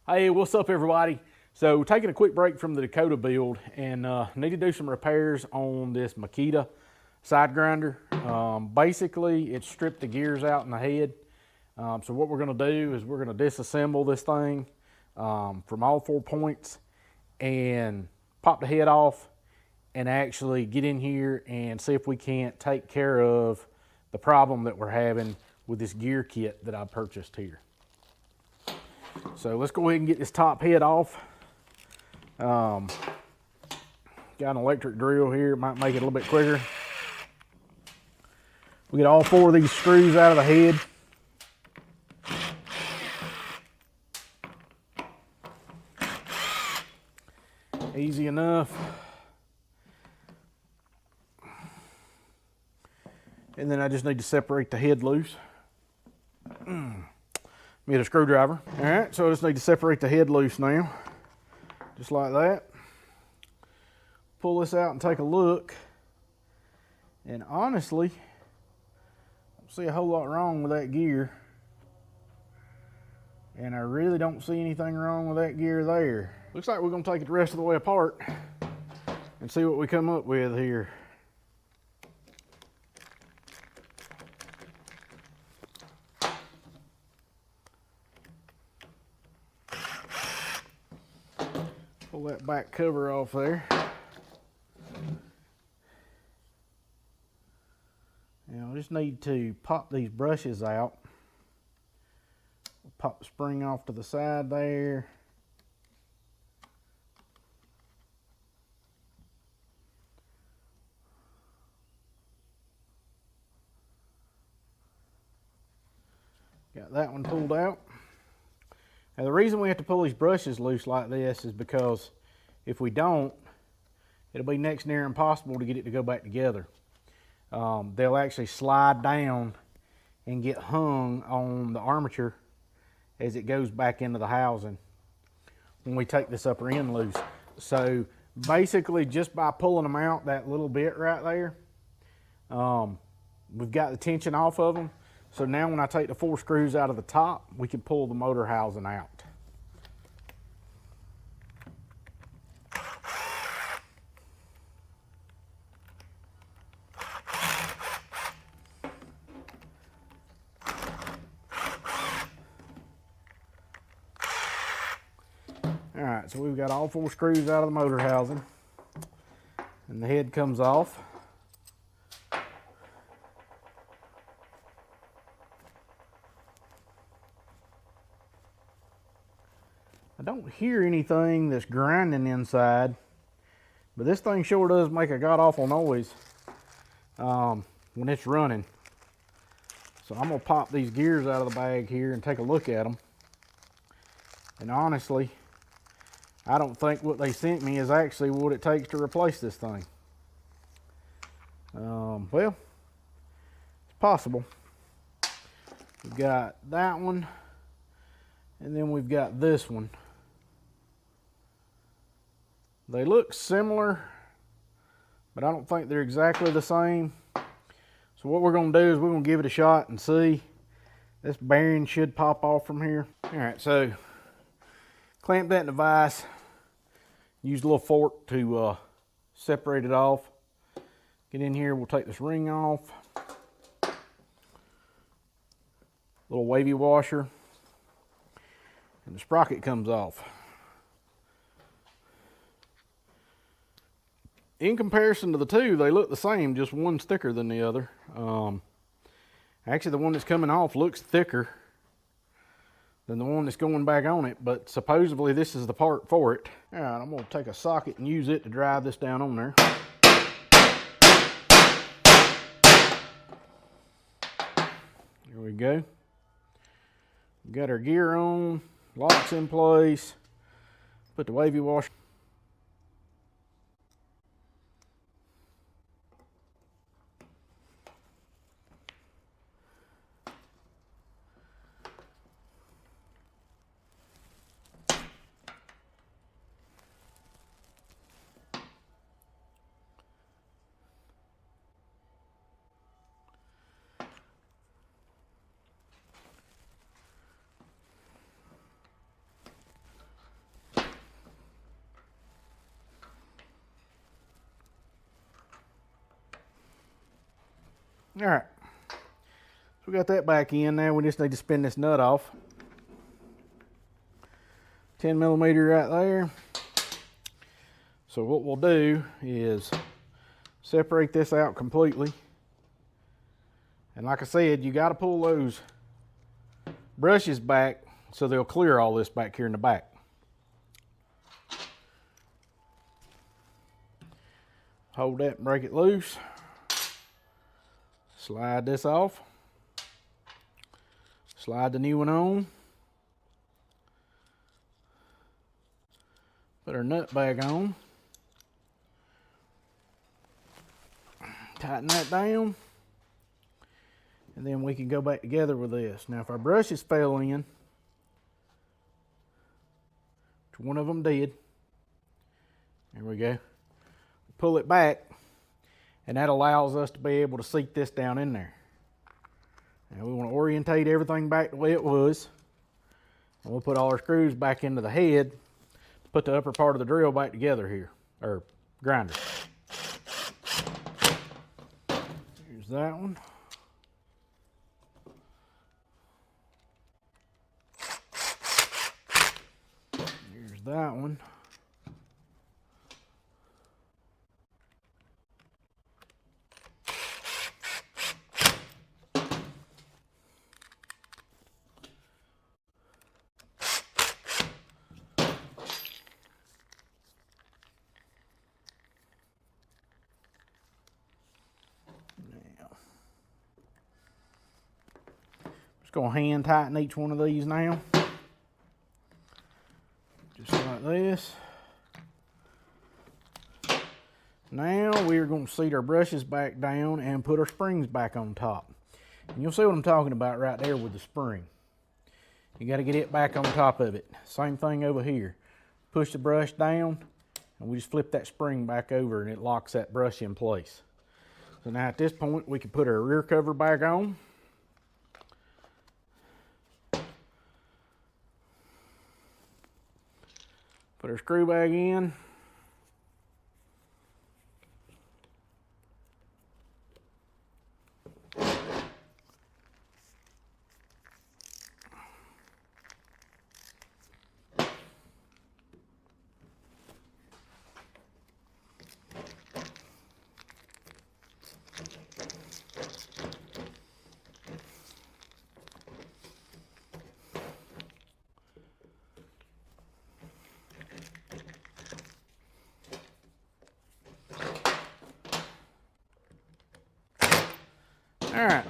Hey, what's up everybody? So taking a quick break from the Dakota build and need to do some repairs on this Makita side grinder. Basically, it stripped the gears out in the head. So what we're going to do is we're going to disassemble this thing from all 4 points and pop the head off and actually get in here and see if we can't take care of the problem that we're having with this gear kit that I purchased here. So let's go ahead and get this top head off. Got an electric drill here, might make it a little bit quicker. We get all 4 of these screws out of the head. Easy enough. And then I just need to separate the head loose. Get a screwdriver. All right, so I just need to separate the head loose now. Just like that. Pull this out and take a look. And honestly, I don't see a whole lot wrong with that gear. And I really don't see anything wrong with that gear there. Looks like we're gonna take it the rest of the way apart and see what we come up with here. Pull that back cover off there. Now I just need to pop these brushes out. Pop the spring off to the side there. Got that one pulled out. Now the reason we have to pull these brushes loose like this is because if we don't, it'll be next near impossible to get it to go back together. They'll actually slide down and get hung on the armature as it goes back into the housing when we take this upper end loose. So basically just by pulling them out that little bit right there, we've got the tension off of them. So now when I take the 4 screws out of the top, we can pull the motor housing out. All right, so we've got all 4 screws out of the motor housing and the head comes off. I don't hear anything that's grinding inside, but this thing sure does make a god-awful noise when it's running. So I'm gonna pop these gears out of the bag here and take a look at them. And honestly, I don't think what they sent me is actually what it takes to replace this thing. Well, it's possible. We've got that one, and then we've got this one. They look similar, but I don't think they're exactly the same. So what we're gonna do is we're gonna give it a shot and see. This bearing should pop off from here. All right, so clamp that in the vise. Use a little fork to separate it off. Get in here, we'll take this ring off. Little wavy washer. And the sprocket comes off. In comparison to the two, they look the same, just one's thicker than the other. Actually, the one that's coming off looks thicker than the one that's going back on it, but supposedly this is the part for it. All right, I'm gonna take a socket and use it to drive this down on there. There we go. Got our gear on, locks in place, put the wavy washer. All right. So we got that back in. Now we just need to spin this nut off. 10 millimeter right there. So what we'll do is separate this out completely. And like I said, you got to pull those brushes back so they'll clear all this back here in the back. Hold that and break it loose. Slide this off. Slide the new one on. Put our nut back on. Tighten that down. And then we can go back together with this. Now if our brushes fell in, which one of them did, there we go. Pull it back, and that allows us to be able to seat this down in there. Now we want to orientate everything back the way it was. And we'll put all our screws back into the head, put the upper part of the drill back together here, or grinder. Here's that one. Here's that one. Going to hand tighten each one of these now. Just like this. Now we're going to seat our brushes back down and put our springs back on top. And you'll see what I'm talking about right there with the spring. You got to get it back on top of it. Same thing over here. Push the brush down and we just flip that spring back over and it locks that brush in place. So now at this point we can put our rear cover back on. Put our screw back in. Alright,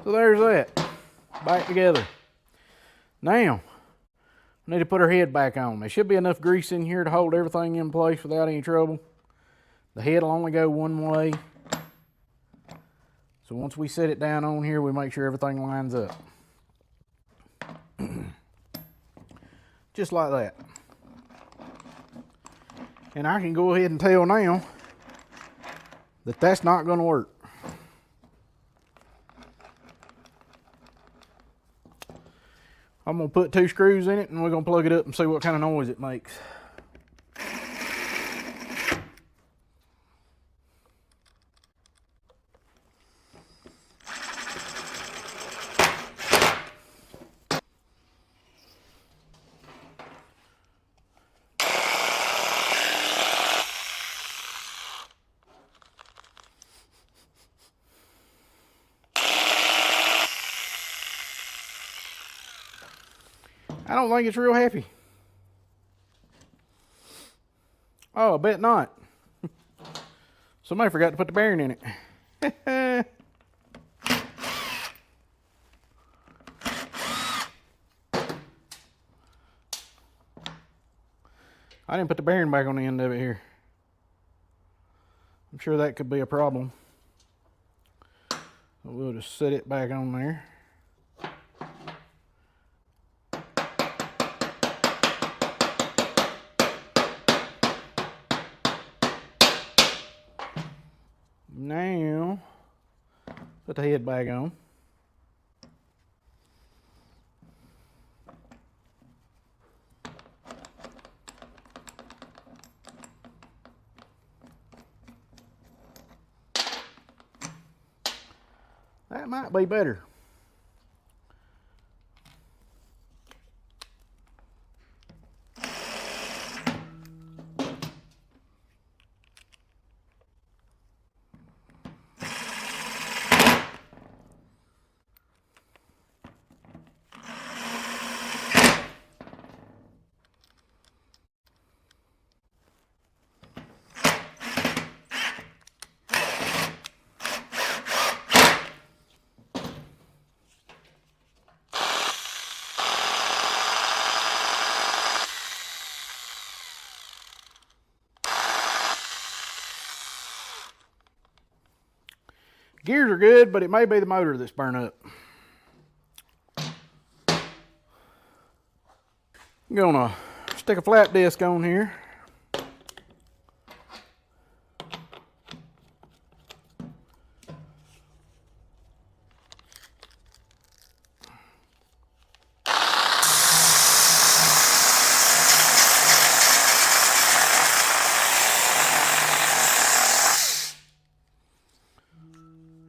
so there's that, back together. Now, I need to put our head back on. There should be enough grease in here to hold everything in place without any trouble. The head will only go one way. So once we set it down on here, we make sure everything lines up. Just like that. And I can go ahead and tell now that that's not going to work. I'm going to put 2 screws in it and we're going to plug it up and see what kind of noise it makes. I don't think it's real happy. Oh, I bet not. Somebody forgot to put the bearing in it. I didn't put the bearing back on the end of it here. I'm sure that could be a problem. We'll just set it back on there. Now, put the head back on. That might be better. Gears are good, but it may be the motor that's burnt up. I'm gonna stick a flat disc on here.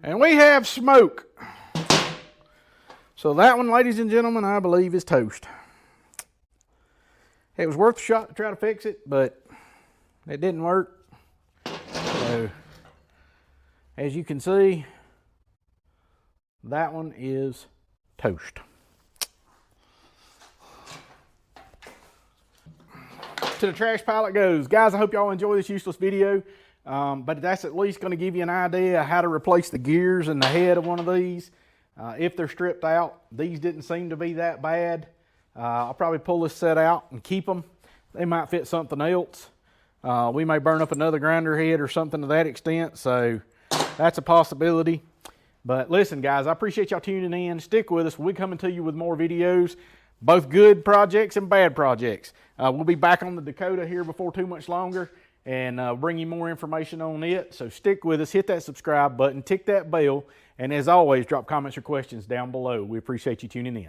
And we have smoke. So that one, ladies and gentlemen, I believe is toast. It was worth a shot to try to fix it, but it didn't work. So, as you can see, that one is toast. To the trash pile it goes. Guys, I hope y'all enjoy this useless video. But that's at least going to give you an idea of how to replace the gears and the head of one of these. If they're stripped out, these didn't seem to be that bad. I'll probably pull this set out and keep them. They might fit something else. We may burn up another grinder head or something to that extent, so that's a possibility. But listen, guys, I appreciate y'all tuning in. Stick with us. We'll be coming to you with more videos, both good projects and bad projects. We'll be back on the Dakota here before too much longer, and bring you more information on it. So stick with us, hit that subscribe button, tick that bell, and as always, drop comments or questions down below. We appreciate you tuning in.